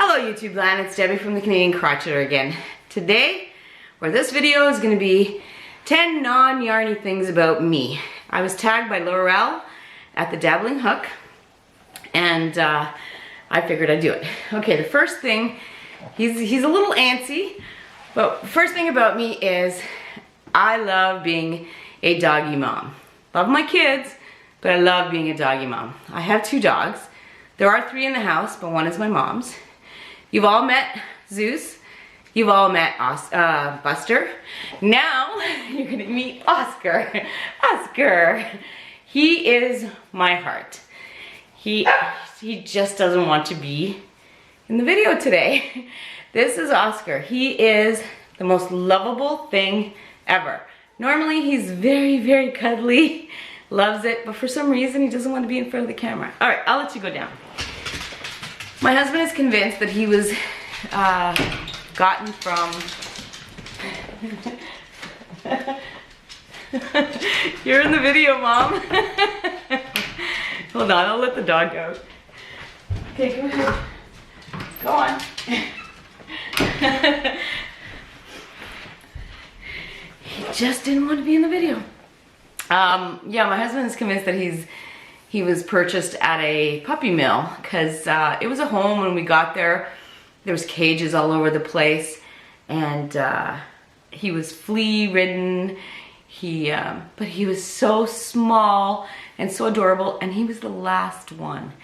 Hello YouTube land, it's Debbie from the Canadian Crotcheter again. Today, or this video is going to be 10 non-yarny things about me. I was tagged by Laurel at the Dabbling Hook and I figured I'd do it. Okay, the first thing, he's a little antsy, but first thing about me is I love being a doggy mom. Love my kids, but I love being a doggy mom. I have 2 dogs. There are 3 in the house, but 1 is my mom's. You've all met Zeus. You've all met Buster. Now you're gonna meet Oscar. Oscar, he is my heart. He just doesn't want to be in the video today. This is Oscar. He is the most lovable thing ever. Normally he's very, very cuddly, loves it, but for some reason he doesn't want to be in front of the camera. All right, I'll let you go down. My husband is convinced that he was gotten from... You're in the video, Mom. Hold on, I'll let the dog go. Okay, go ahead. Go on. He just didn't want to be in the video. Yeah, my husband is convinced that he was purchased at a puppy mill because it was a home when we got there. There was cages all over the place, and he was flea ridden. But he was so small and so adorable, and he was the last one.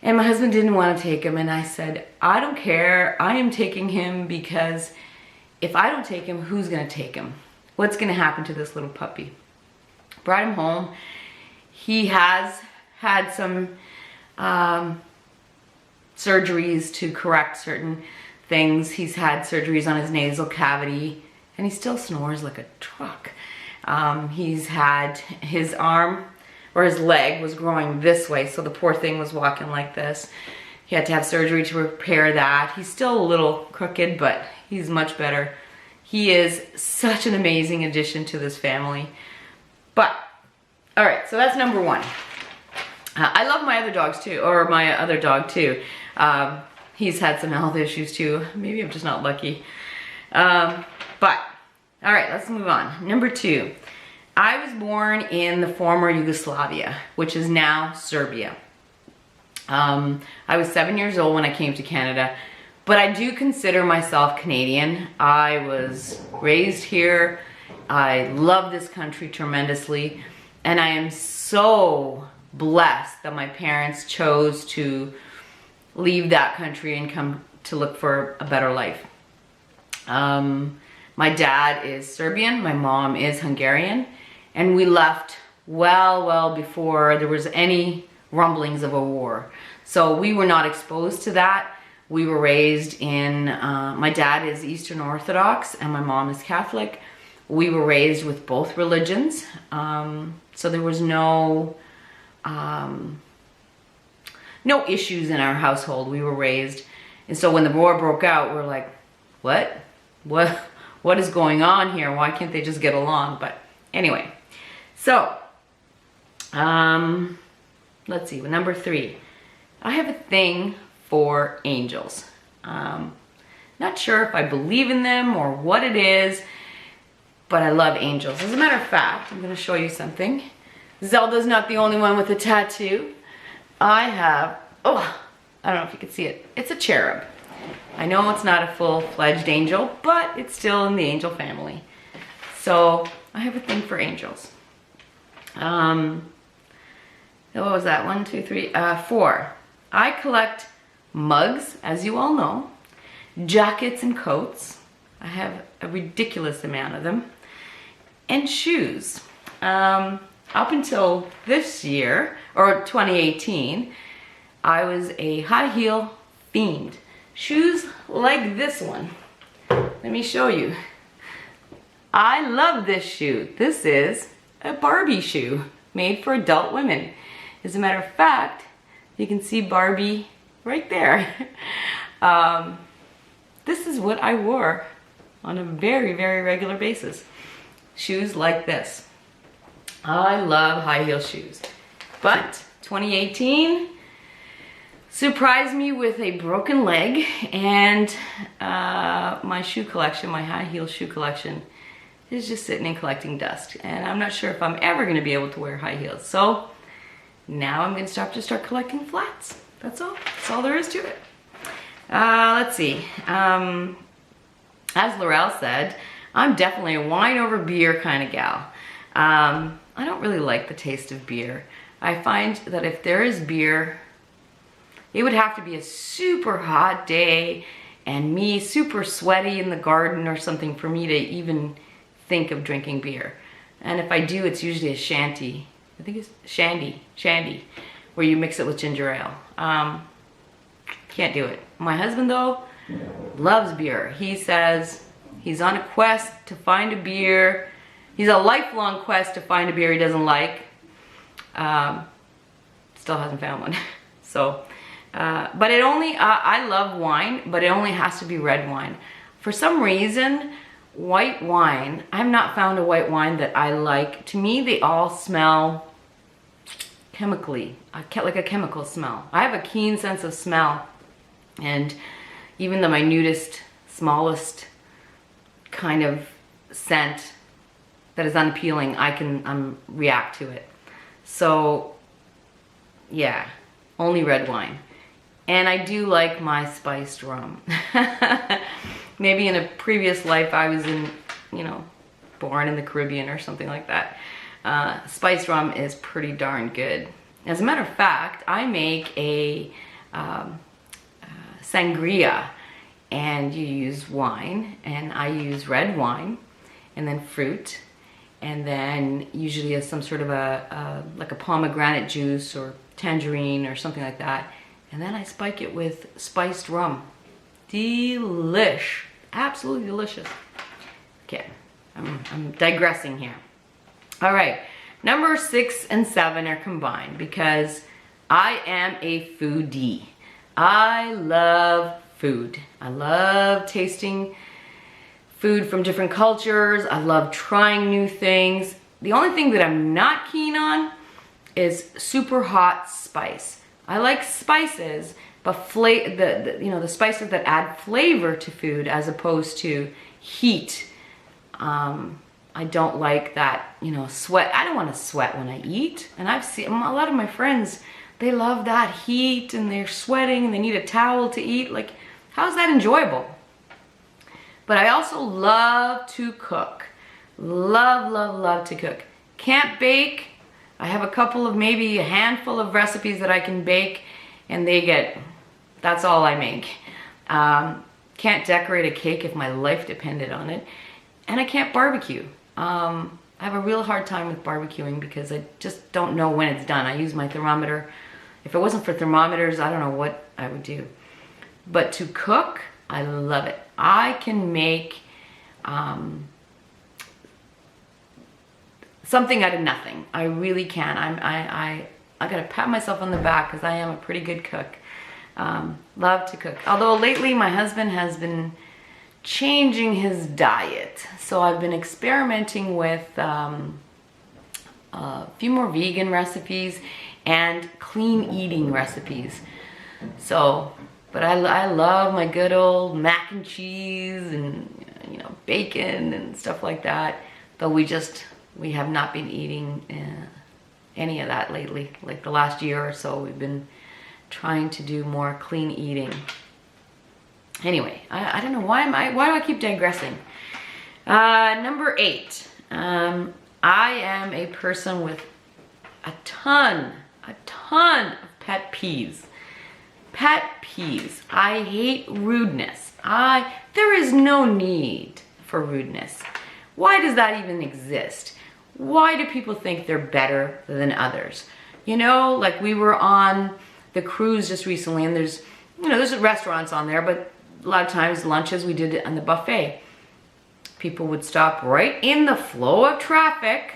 And my husband didn't want to take him, and I said, I don't care. I am taking him because if I don't take him, who's gonna take him? What's gonna happen to this little puppy? Brought him home. He has had some surgeries to correct certain things. He's had surgeries on his nasal cavity, and he still snores like a truck. He's had his arm, or his leg was growing this way, so the poor thing was walking like this. He had to have surgery to repair that. He's still a little crooked, but he's much better. He is such an amazing addition to this family. But, all right, so that's number 1. I love my other dogs too, or my other dog too. He's had some health issues too. Maybe I'm just not lucky. But, all right, let's move on. Number 2, I was born in the former Yugoslavia, which is now Serbia. I was 7 years old when I came to Canada, but I do consider myself Canadian. I was raised here. I love this country tremendously, and I am so blessed that my parents chose to leave that country and come to look for a better life. My dad is Serbian, my mom is Hungarian, and we left well before there was any rumblings of a war. So we were not exposed to that. We were raised in, my dad is Eastern Orthodox and my mom is Catholic. We were raised with both religions, so there was no issues in our household. We were raised, and so when the war broke out, we're like, what is going on here? Why can't they just get along? But anyway, so let's see, number 3, I have a thing for angels. Not sure if I believe in them or what it is, but I love angels. As a matter of fact, I'm gonna show you something. Zelda's not the only one with a tattoo. I have, I don't know if you can see it. It's a cherub. I know it's not a full-fledged angel, but it's still in the angel family. So I have a thing for angels. What was that? 1, 2, 3, 4. I collect mugs, as you all know, jackets and coats. I have a ridiculous amount of them. And shoes. Up until this year, or 2018, I was a high heel fiend. Shoes like this one. Let me show you. I love this shoe. This is a Barbie shoe made for adult women. As a matter of fact, you can see Barbie right there. This is what I wore on a very, very regular basis. Shoes like this. I love high heel shoes. But 2018, surprised me with a broken leg, and my shoe collection, my high heel shoe collection, is just sitting and collecting dust. And I'm not sure if I'm ever gonna be able to wear high heels. So now I'm gonna start collecting flats. That's all there is to it. Let's see. As Laurel said, I'm definitely a wine over beer kind of gal. I don't really like the taste of beer. I find that if there is beer, it would have to be a super hot day and me super sweaty in the garden or something for me to even think of drinking beer. And if I do, it's usually a shandy. I think it's shandy, where you mix it with ginger ale. Can't do it. My husband though loves beer. He says he's on a quest to find a beer. He's a lifelong quest to find a beer he doesn't like. Still hasn't found one. So, but it only, I love wine, but it only has to be red wine. For some reason, white wine, I've not found a white wine that I like. To me, they all smell chemically, like a chemical smell. I have a keen sense of smell, and even the minutest, smallest kind of scent that is unappealing, I can react to it. So yeah, only red wine. And I do like my spiced rum. Maybe in a previous life I was born in the Caribbean or something like that. Spiced rum is pretty darn good. As a matter of fact, I make a sangria, and you use wine, and I use red wine, and then fruit, and then usually some sort of like a pomegranate juice or tangerine or something like that, and then I spike it with spiced rum. Delish, absolutely delicious. Okay, I'm digressing here. All right, number 6 and 7 are combined because I am a foodie. I love food. I love tasting food from different cultures. I love trying new things. The only thing that I'm not keen on is super hot spice. I like spices, but the spices that add flavor to food as opposed to heat. I don't like that, sweat. I don't want to sweat when I eat. And I've seen a lot of my friends, they love that heat and they're sweating and they need a towel to eat. Like, how's that enjoyable? But I also love to cook. Love, love, love to cook. Can't bake. I have maybe a handful of recipes that I can bake, and that's all I make. Can't decorate a cake if my life depended on it. And I can't barbecue. I have a real hard time with barbecuing because I just don't know when it's done. I use my thermometer. If it wasn't for thermometers, I don't know what I would do. But to cook, I love it. I can make something out of nothing. I really can. I gotta pat myself on the back because I am a pretty good cook. Love to cook. Although lately my husband has been changing his diet. So I've been experimenting with a few more vegan recipes and clean eating recipes. So, but I love my good old mac and cheese and bacon and stuff like that. Though we have not been eating any of that lately. Like the last year or so, we've been trying to do more clean eating. Anyway, I don't know why do I keep digressing? Number 8. I am a person with a ton of pet peeves. Pet peeves. I hate rudeness. There is no need for rudeness. Why does that even exist? Why do people think they're better than others? Like we were on the cruise just recently, and there's restaurants on there, but a lot of times lunches we did it on the buffet. People would stop right in the flow of traffic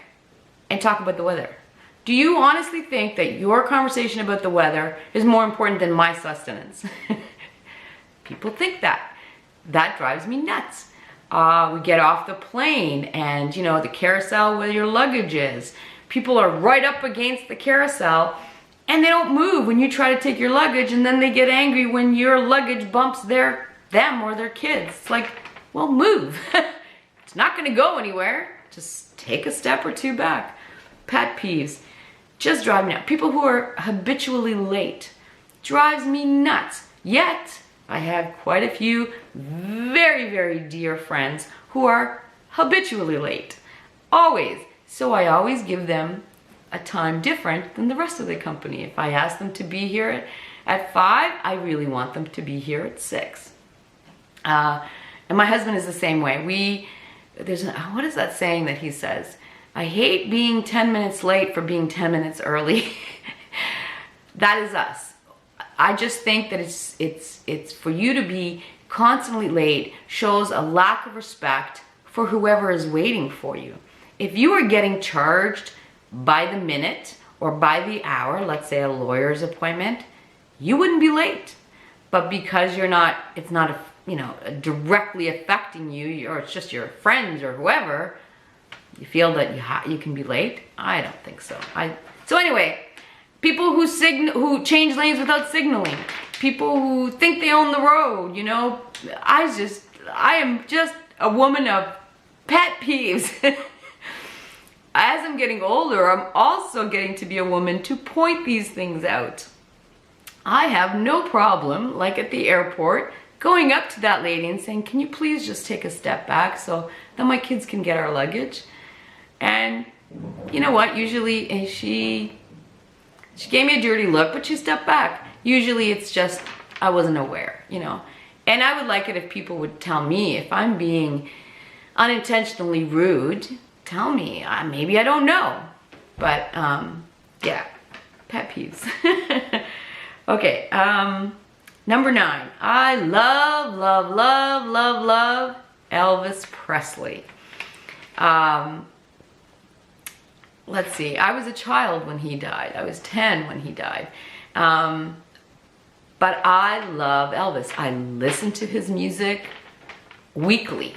and talk about the weather. Do you honestly think that your conversation about the weather is more important than my sustenance? People think that. That drives me nuts. We get off the plane and, the carousel where your luggage is. People are right up against the carousel And they don't move when you try to take your luggage, and then they get angry when your luggage bumps them or their kids. It's like, well, move. It's not gonna go anywhere. Just take a step or two back. Pet peeves. Just drive me nuts. People who are habitually late. Drives me nuts. Yet, I have quite a few very, very dear friends who are habitually late. Always. So I always give them a time different than the rest of the company. If I ask them to be here at 5, I really want them to be here at 6. And my husband is the same way. What is that saying that he says? I hate being 10 minutes late for being 10 minutes early. That is us. I just think that it's for you to be constantly late shows a lack of respect for whoever is waiting for you. If you are getting charged by the minute or by the hour, let's say a lawyer's appointment, you wouldn't be late. But because it's not directly affecting you, or it's just your friends or whoever, you feel that you can be late. I don't think so. So anyway, people who change lanes without signaling, people who think they own the road, I am just a woman of pet peeves. As I'm getting older, I'm also getting to be a woman to point these things out. I have no problem, like at the airport, going up to that lady and saying, can you please just take a step back so that my kids can get our luggage? And you know what? Usually she gave me a dirty look, but she stepped back. Usually it's just, I wasn't aware, And I would like it if people would tell me if I'm being unintentionally rude. Tell me. Maybe I don't know. But, yeah. Pet peeves. Okay. Number 9. I love, love, love, love, love Elvis Presley. Let's see. I was a child when he died. I was 10 when he died. But I love Elvis. I listen to his music weekly.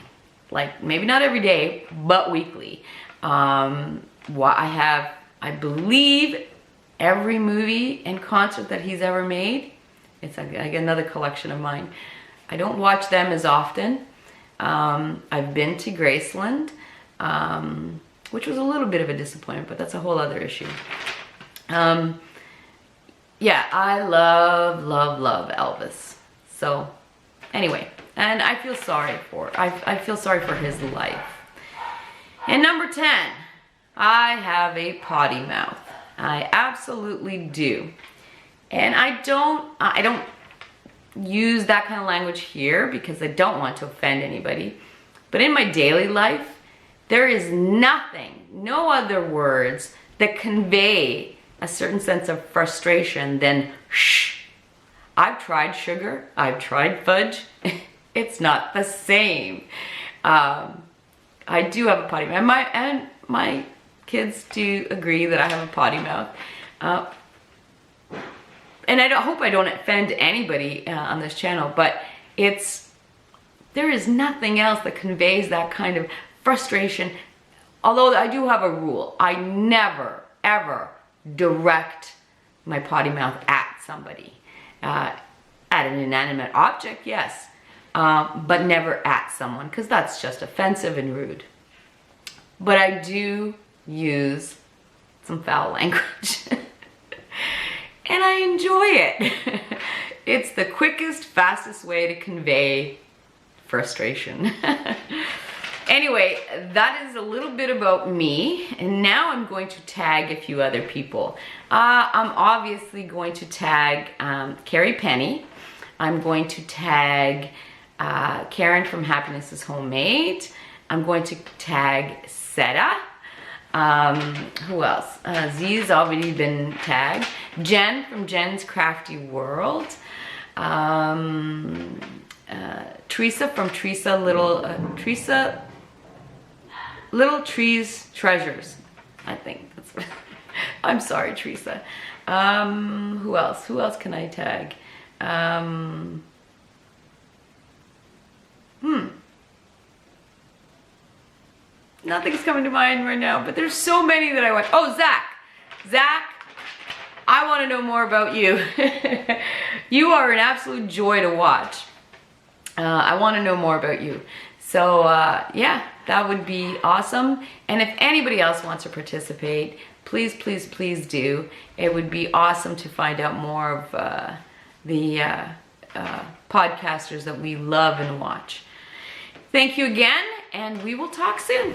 Like, maybe not every day, but weekly. I believe, every movie and concert that he's ever made. It's like another collection of mine. I don't watch them as often. I've been to Graceland, which was a little bit of a disappointment, but that's a whole other issue. Yeah, I love, love, love Elvis. So, anyway. And I feel sorry I feel sorry for his life. And number 10, I have a potty mouth. I absolutely do. And I don't use that kind of language here because I don't want to offend anybody. But in my daily life, there is no other words that convey a certain sense of frustration than shh. I've tried sugar, I've tried fudge. It's not the same. I do have a potty mouth. And my kids do agree that I have a potty mouth. And I hope I don't offend anybody on this channel, but there is nothing else that conveys that kind of frustration. Although I do have a rule. I never, ever direct my potty mouth at somebody. At an inanimate object, yes. But never at someone, because that's just offensive and rude. But I do use some foul language. And I enjoy it. It's the quickest, fastest way to convey frustration. Anyway, that is a little bit about me. And now I'm going to tag a few other people. I'm obviously going to tag Carrie Penny. I'm going to tag Karen from Happiness is Homemade. I'm going to tag Seta. Who else? Z's already been tagged. Jen from Jen's Crafty World. Teresa from Teresa Little Trees Treasures. I think that's what, I'm sorry, Teresa. Who else? Who else can I tag? Nothing's coming to mind right now, but there's so many that I watch. Oh, Zach. Zach, I want to know more about you. You are an absolute joy to watch. I want to know more about you. So yeah, that would be awesome. And if anybody else wants to participate, please, please, please do. It would be awesome to find out more of the podcasters that we love and watch. Thank you again, and we will talk soon.